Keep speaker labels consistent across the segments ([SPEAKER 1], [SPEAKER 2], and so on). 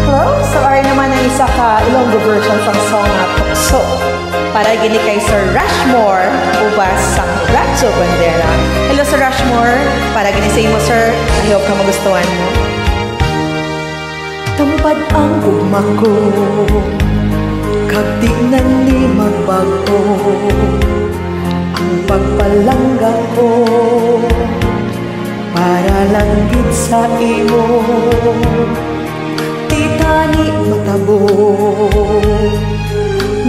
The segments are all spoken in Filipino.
[SPEAKER 1] Hello, so ari naman ang isa ka Ilonggo version sa song na Tukso para gini kay Sir Rushmore ubas sang Radyo Bandera. Hello Sir Rushmore, para gini sa imo sir, I hope ka magustuhan mo.
[SPEAKER 2] Tampad ang umako, kagdi na ni magbago, ang pagpalangga ko para lang gid sa imo. Titani matabo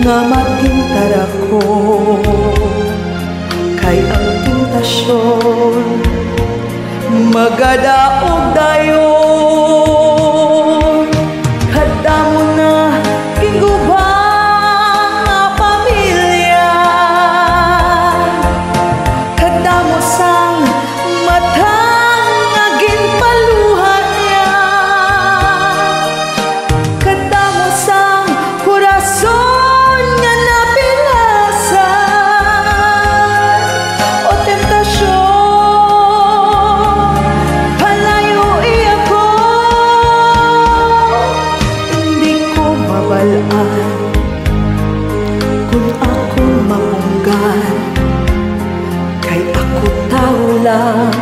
[SPEAKER 2] nga maghintara ko, kay ang tentasyon magadaog dayon. Kadamo na gigubang nga pamilya, kadamo sang matang nga ginpaluhan niya, kadamo sang korason nga napilasan o tentasyon palayo iyako. Hindi ko mabalaan kung ako mapunggan, kay ako tao lang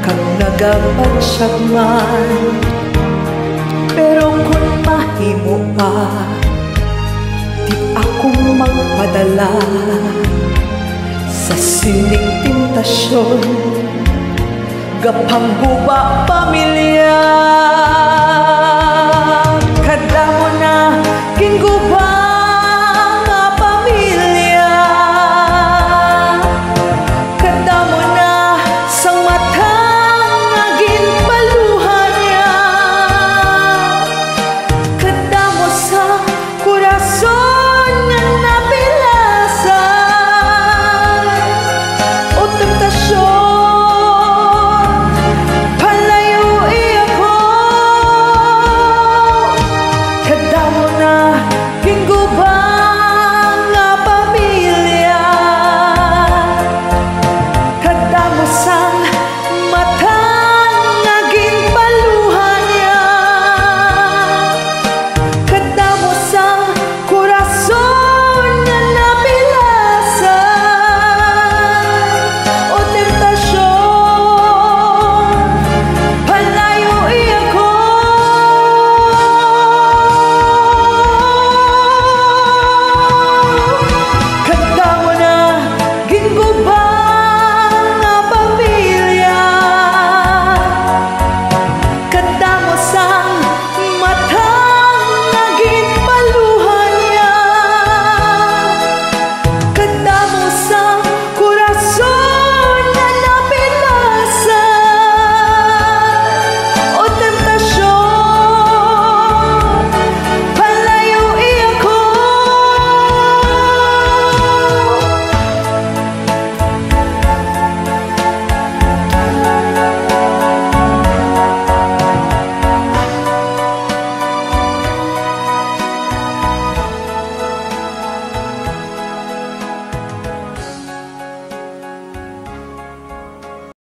[SPEAKER 2] kang nagapagsagman. Pero kung mahimo pa, di ako magpadala sa sining tentasyon, gapang guba pamilya.